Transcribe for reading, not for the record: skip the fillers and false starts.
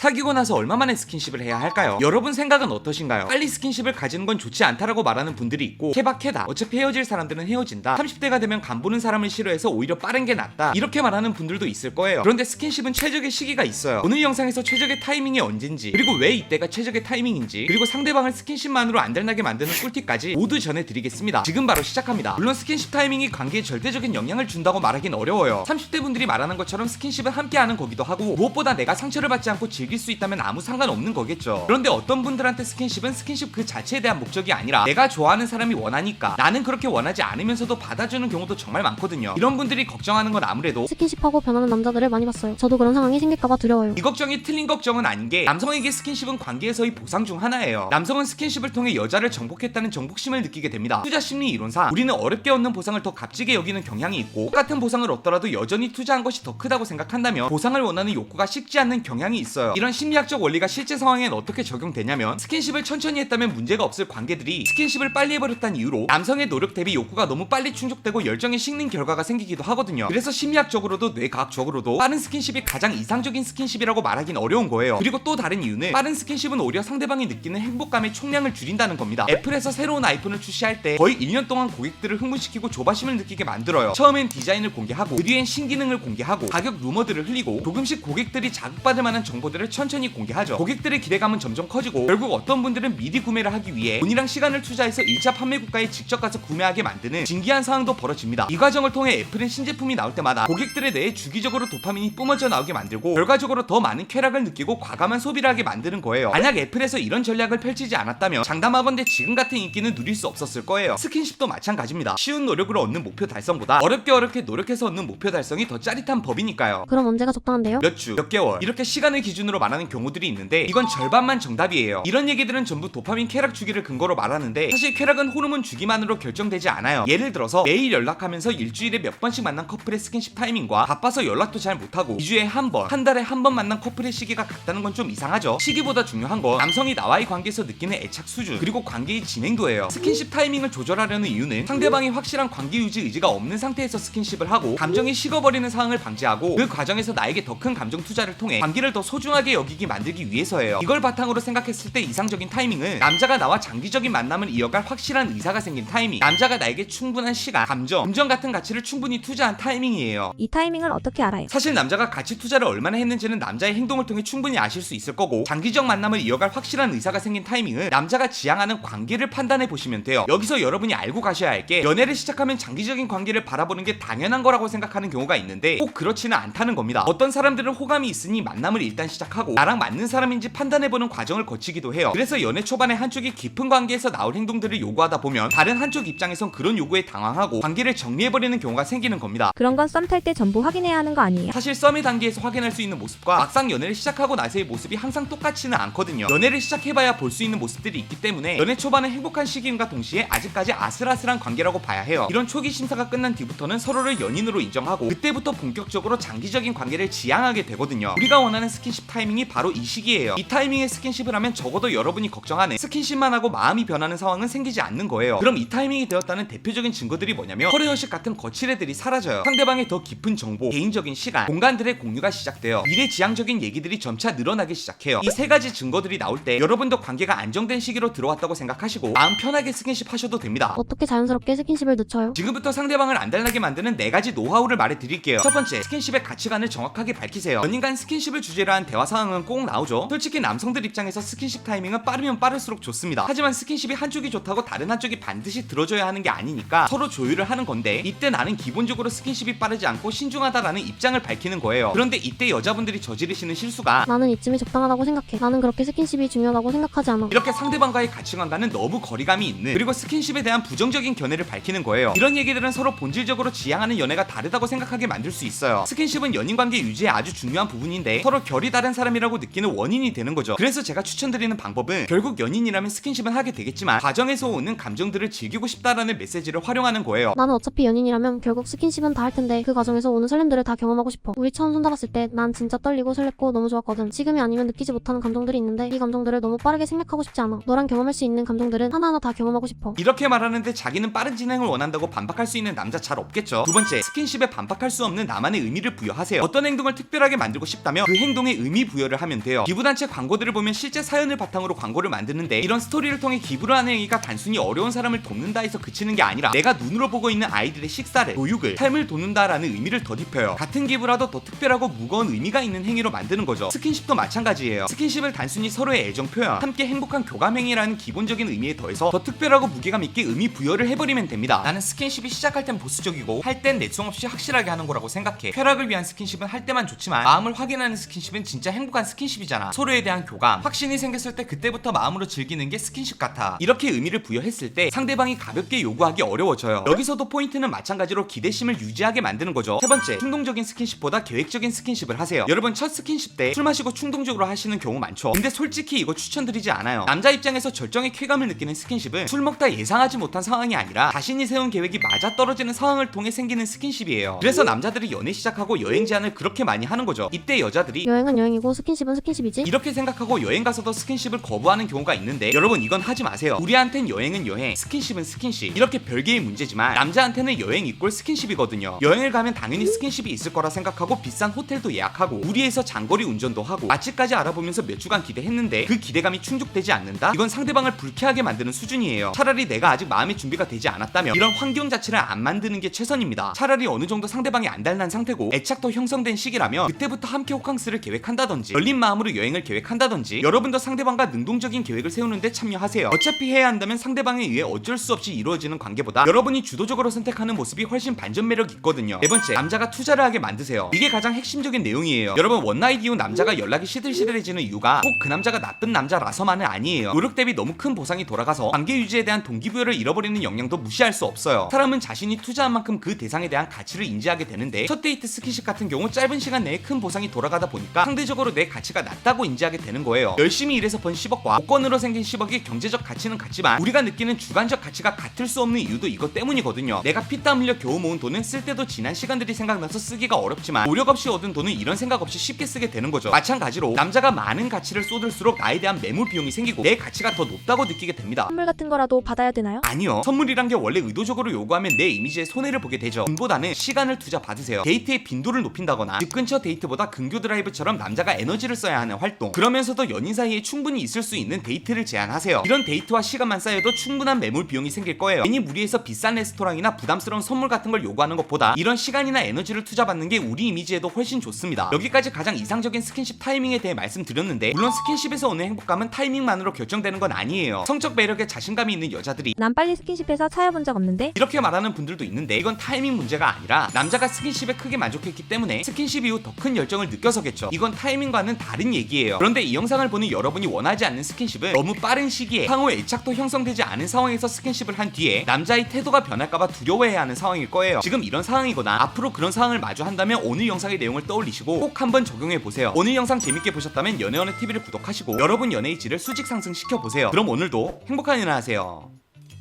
사귀고 나서 얼마 만에 스킨십을 해야 할까요? 여러분 생각은 어떠신가요? 빨리 스킨십을 가지는 건 좋지 않다라고 말하는 분들이 있고, 케바케다, 어차피 헤어질 사람들은 헤어진다, 30대가 되면 간보는 사람을 싫어해서 오히려 빠른 게 낫다, 이렇게 말하는 분들도 있을 거예요. 그런데 스킨십은 최적의 시기가 있어요. 오늘 영상에서 최적의 타이밍이 언젠지, 그리고 왜 이때가 최적의 타이밍인지, 그리고 상대방을 스킨십만으로 안달나게 만드는 꿀팁까지 모두 전해드리겠습니다. 지금 바로 시작합니다. 물론 스킨십 타이밍이 관계에 절대적인 영향을 준다고 말하긴 어려워요. 30대 분들이 말하는 것처럼 스킨십은 함께하는 거기도 하고, 무엇보다 내가 상처를 받지 않고 즐길 수 있다면 아무 상관없는 거겠죠. 그런데 어떤 분들한테 스킨십은 스킨십 그 자체에 대한 목적이 아니라 내가 좋아하는 사람이 원하니까, 나는 그렇게 원하지 않으면서도 받아주는 경우도 정말 많거든요. 이런 분들이 걱정하는 건 아무래도 스킨십하고 변하는 남자들을 많이 봤어요. 저도 그런 상황이 생길까봐 두려워요. 이 걱정이 틀린 걱정은 아닌 게, 남성에게 스킨십은 관계에서의 보상 중 하나예요. 남성은 스킨십을 통해 여자를 정복했다는 정복심을 느끼게 됩니다. 투자 심리 이론상 우리는 어렵게 얻는 보상을 더 값지게 여기는 경향이 있고, 똑같은 보상을 얻더라도 여전히 투자한 것이 더 크다고 생각한다면 보상을 원하는 욕구가 식지 않는 경향이 있어요. 이런 심리학적 원리가 실제 상황엔 어떻게 적용되냐면, 스킨십을 천천히 했다면 문제가 없을 관계들이 스킨십을 빨리 해버렸다는 이유로 남성의 노력 대비 욕구가 너무 빨리 충족되고 열정이 식는 결과가 생기기도 하거든요. 그래서 심리학적으로도 뇌과학적으로도 빠른 스킨십이 가장 이상적인 스킨십이라고 말하긴 어려운 거예요. 그리고 또 다른 이유는, 빠른 스킨십은 오히려 상대방이 느끼는 행복감의 총량을 줄인다는 겁니다. 애플에서 새로운 아이폰을 출시할 때 거의 1년 동안 고객들을 흥분시키고 조바심을 느끼게 만들어요. 처음엔 디자인을 공개하고, 그 뒤엔 신기능을 공개하고, 가격 루머들을 흘리고, 조금씩 고객들이 자극받을 만한 정보들을 천천히 공개하죠. 고객들의 기대감은 점점 커지고, 결국 어떤 분들은 미리 구매를 하기 위해 돈이랑 시간을 투자해서 1차 판매국가에 직접 가서 구매하게 만드는 진기한 상황도 벌어집니다. 이 과정을 통해 애플은 신제품이 나올 때마다 고객들의 뇌에 주기적으로 도파민이 뿜어져 나오게 만들고, 결과적으로 더 많은 쾌락을 느끼고 과감한 소비를 하게 만드는 거예요. 만약 애플에서 이런 전략을 펼치지 않았다면 장담하건대 지금 같은 인기는 누릴 수 없었을 거예요. 스킨십도 마찬가지입니다. 쉬운 노력으로 얻는 목표 달성보다 어렵게 노력해서 얻는 목표 달성이 더 짜릿한 법이니까요. 그럼 언제가 적당한데요? 몇 주, 몇 개월, 이렇게 시간을 기준으로 말하는 경우들이 있는데, 이건 절반만 정답이에요. 이런 얘기들은 전부 도파민 쾌락 주기를 근거로 말하는데, 사실 쾌락은 호르몬 주기만으로 결정되지 않아요. 예를 들어서 매일 연락하면서 일주일에 몇 번씩 만난 커플의 스킨십 타이밍과 바빠서 연락도 잘 못하고 2주에 한 번, 한 달에 한 번 만난 커플의 시기가 같다는 건 좀 이상하죠. 시기보다 중요한 건 남성이 나와의 관계에서 느끼는 애착 수준, 그리고 관계의 진행도예요. 스킨십 타이밍을 조절하려는 이유는, 상대방이 확실한 관계 유지 의지가 없는 상태에서 스킨십을 하고 감정이 식어버리는 상황을 방지하고, 그 과정에서 나에게 더 큰 감정 투자를 통해 관계를 더 소중하게 여기기 만들기 위해서예요. 이걸 바탕으로 생각했을 때 이상적인 타이밍은, 남자가 나와 장기적인 만남을 이어갈 확실한 의사가 생긴 타이밍, 남자가 나에게 충분한 시간, 감정, 금전 같은 가치를 충분히 투자한 타이밍이에요. 이 타이밍을 어떻게 알아요? 사실 남자가 가치 투자를 얼마나 했는지는 남자의 행동을 통해 충분히 아실 수 있을 거고, 장기적 만남을 이어갈 확실한 의사가 생긴 타이밍은 남자가 지향하는 관계를 판단해 보시면 돼요. 여기서 여러분이 알고 가셔야 할 게, 연애를 시작하면 장기적인 관계를 바라보는 게 당연한 거라고 생각하는 경우가 있는데, 꼭 그렇지는 않다는 겁니다. 어떤 사람들은 호감이 있으니 만남을 일단 시작하고 나랑 맞는 사람인지 판단해보는 과정을 거치기도 해요. 그래서 연애 초반에 한쪽이 깊은 관계에서 나올 행동들을 요구하다 보면 다른 한쪽 입장에선 그런 요구에 당황하고 관계를 정리해버리는 경우가 생기는 겁니다. 그런 건 썸 탈 때 전부 확인해야 하는 거 아니에요? 사실 썸의 단계에서 확인할 수 있는 모습과 막상 연애를 시작하고 나서의 모습이 항상 똑같지는 않거든요. 연애를 시작해봐야 볼 수 있는 모습들이 있기 때문에, 연애 초반은 행복한 시기임과 동시에 아직까지 아슬아슬한 관계라고 봐야 해요. 이런 초기 심사가 끝난 뒤부터는 서로를 연인으로 인정하고, 그때부터 본격적으로 장기적인 관계를 지향하게 되거든요. 우리가 원하는 스킨십 타이밍이 바로 이 시기예요. 이 타이밍에 스킨십을 하면 적어도 여러분이 걱정하는 스킨십만 하고 마음이 변하는 상황은 생기지 않는 거예요. 그럼 이 타이밍이 되었다는 대표적인 증거들이 뭐냐면, 허례허식 같은 거칠애들이 사라져요. 상대방의 더 깊은 정보, 개인적인 시간, 공간들의 공유가 시작돼요. 미래지향적인 얘기들이 점차 늘어나기 시작해요. 이 세 가지 증거들이 나올 때 여러분도 관계가 안정된 시기로 들어왔다고 생각하시고 마음 편하게 스킨십 하셔도 됩니다. 어떻게 자연스럽게 스킨십을 늦춰요? 지금부터 상대방을 안달나게 만드는 4가지 노하우를 말해드릴게요. 첫 번째, 스킨십의 가치관을 정확하게 밝히세요. 연인 간 스킨십을 주제로 한 대화 상황은 꼭 나오죠. 솔직히 남성들 입장에서 스킨십 타이밍은 빠르면 빠를수록 좋습니다. 하지만 스킨십이 한쪽이 좋다고 다른 한쪽이 반드시 들어줘야 하는 게 아니니까 서로 조율을 하는 건데, 이때 나는 기본적으로 스킨십이 빠르지 않고 신중하다라는 입장을 밝히는 거예요. 그런데 이때 여자분들이 저지르시는 실수가, 나는 이쯤이 적당하다고 생각해. 나는 그렇게 스킨십이 중요하다고 생각하지 않아. 이렇게 상대방과의 가치관과는 너무 거리감이 있는, 그리고 스킨십에 대한 부정적인 견해를 밝히는 거예요. 이런 얘기들은 서로 본질적으로 지향하는 연애가 다르다고 생각하게 만들 수 있어요. 스킨십은 연인관계 유지에 아주 중요한 부분인데, 서로 결이 다른 사람이라고 느끼는 원인이 되는 거죠. 그래서 제가 추천드리는 방법은, 결국 연인이라면 스킨십은 하게 되겠지만 과정에서 오는 감정들을 즐기고 싶다라는 메시지를 활용하는 거예요. 나는 어차피 연인이라면 결국 스킨십은 다 할 텐데 그 과정에서 오는 설렘들을 다 경험하고 싶어. 우리 처음 손잡았을 때 난 진짜 떨리고 설렜고 너무 좋았거든. 지금이 아니면 느끼지 못하는 감정들이 있는데, 이 감정들을 너무 빠르게 생략하고 싶지 않아. 너랑 경험할 수 있는 감정들은 하나하나 다 경험하고 싶어. 이렇게 말하는데 자기는 빠른 진행을 원한다고 반박할 수 있는 남자 잘 없겠죠. 두 번째, 스킨십에 반박할 수 없는 나만의 의미를 부여하세요. 어떤 행동을 특별하게 만들고 싶다면 그 행동에 의미 부여를 하면 돼요. 기부단체 광고들을 보면 실제 사연을 바탕으로 광고를 만드는데 이런 스토리를 통해 기부를 하는 행위가 단순히 어려운 사람을 돕는다 해서 그치는 게 아니라 내가 눈으로 보고 있는 아이들의 식사를, 교육을, 삶을 돕는다라는 의미를 덧입혀요. 같은 기부라도 더 특별하고 무거운 의미가 있는 행위로 만드는 거죠. 스킨십도 마찬가지예요. 스킨십을 단순히 서로의 애정 표현, 함께 행복한 교감 행위라는 기본적인 의미에 더해서 더 특별하고 무게감 있게 의미 부여를 해버리면 됩니다. 나는 스킨십이 시작할 땐 보수적이고 할 땐 내숭 없이 확실하게 하는 거라고 생각해. 쾌락을 위한 스킨십은 할 때만 좋지만 마음을 확인하는 스킨십은 진짜 행복한 스킨십이잖아. 서로에 대한 교감, 확신이 생겼을 때 그때부터 마음으로 즐기는 게 스킨십 같아. 이렇게 의미를 부여했을 때 상대방이 가볍게 요구하기 어려워져요. 여기서도 포인트는 마찬가지로 기대심을 유지하게 만드는 거죠. 세 번째, 충동적인 스킨십보다 계획적인 스킨십을 하세요. 여러분 첫 스킨십 때 술 마시고 충동적으로 하시는 경우 많죠. 근데 솔직히 이거 추천드리지 않아요. 남자 입장에서 절정의 쾌감을 느끼는 스킨십은 술 먹다 예상하지 못한 상황이 아니라 자신이 세운 계획이 맞아떨어지는 상황을 통해 생기는 스킨십이에요. 그래서 남자들이 연애 시작하고 여행 제안을 그렇게 많이 하는 거죠. 이때 여자들이 여행은 여행이고 스킨십은 스킨십이지? 이렇게 생각하고 여행 가서도 스킨십을 거부하는 경우가 있는데 여러분 이건 하지 마세요. 우리한텐 여행은 여행, 스킨십은 스킨십. 이렇게 별개의 문제지만 남자한테는 여행 이꼴 스킨십이거든요. 여행을 가면 당연히 스킨십이 있을 거라 생각하고 비싼 호텔도 예약하고 무리해서 장거리 운전도 하고 맛집까지 알아보면서 몇 주간 기대했는데 그 기대감이 충족되지 않는다? 이건 상대방을 불쾌하게 만드는 수준이에요. 차라리 내가 아직 마음의 준비가 되지 않았다면 이런 환경 자체를 안 만드는 게 최선입니다. 차라리 어느 정도 상대방이 안달난 상태고 애착도 형성된 시기라면 그때부터 함께 호캉스를 계획한다든지 열린 마음으로 여행을 계획한다든지 여러분도 상대방과 능동적인 계획을 세우는데 참여하세요. 어차피 해야 한다면 상대방에 의해 어쩔 수 없이 이루어지는 관계보다 여러분이 주도적으로 선택하는 모습이 훨씬 반전 매력 있거든요. 네 번째, 남자가 투자를 하게 만드세요. 이게 가장 핵심적인 내용이에요. 여러분 원나잇 이후 남자가 연락이 시들시들해지는 이유가 꼭 그 남자가 나쁜 남자라서만은 아니에요. 노력 대비 너무 큰 보상이 돌아가서 관계 유지에 대한 동기부여를 잃어버리는 영향도 무시할 수 없어요. 사람은 자신이 투자한 만큼 그 대상에 대한 가치를 인지하게 되는데 첫 데이트 스킨십 같은 경우 짧은 시간 내에 큰 보상이 돌아가다 보니까 상대적으로 내 가치가 낮다고 인지하게 되는 거예요. 열심히 일해서 번 10억과 복권으로 생긴 10억의 경제적 가치는 같지만 우리가 느끼는 주관적 가치가 같을 수 없는 이유도 이것 때문이거든요. 내가 피땀 흘려 겨우 모은 돈은 쓸 때도 지난 시간들이 생각나서 쓰기가 어렵지만 노력 없이 얻은 돈은 이런 생각 없이 쉽게 쓰게 되는 거죠. 마찬가지로 남자가 많은 가치를 쏟을수록 나에 대한 매물 비용이 생기고 내 가치가 더 높다고 느끼게 됩니다. 선물 같은 거라도 받아야 되나요? 아니요. 선물이란 게 원래 의도적으로 요구하면 내 이미지에 손해를 보게 되죠. 돈보다는 시간을 투자 받으세요. 데이트의 빈도를 높인다거나 집 근처 데이트보다 근교 드라이브처럼 남자가 에너지를 써야 하는 활동, 그러면서도 연인 사이에 충분히 있을 수 있는 데이트를 제안하세요. 이런 데이트와 시간만 쌓여도 충분한 매물 비용이 생길 거예요. 괜히 무리해서 비싼 레스토랑이나 부담스러운 선물 같은 걸 요구하는 것보다 이런 시간이나 에너지를 투자받는 게 우리 이미지에도 훨씬 좋습니다. 여기까지 가장 이상적인 스킨십 타이밍에 대해 말씀드렸는데 물론 스킨십에서 오는 행복감은 타이밍만으로 결정되는 건 아니에요. 성적 매력에 자신감이 있는 여자들이 난 빨리 스킨십해서 차여본 적 없는데? 이렇게 말하는 분들도 있는데 이건 타이밍 문제가 아니라 남자가 스킨십에 크게 만족했기 때문에 스킨십 이후 더 큰 열정을 느껴서겠죠. 이건 타이밍과는 다른 얘기예요. 그런데 이 영상을 보는 여러분이 원하지 않는 스킨십은 너무 빠른 시기에 상호 애착도 형성되지 않은 상황에서 스킨십을 한 뒤에 남자의 태도가 변할까봐 두려워해야 하는 상황일 거예요. 지금 이런 상황이거나 앞으로 그런 상황을 마주한다면 오늘 영상의 내용을 떠올리시고 꼭 한번 적용해보세요. 오늘 영상 재밌게 보셨다면 연애원의 TV를 구독하시고 여러분 연애의 질을 수직 상승시켜보세요. 그럼 오늘도 행복한 연애 하세요.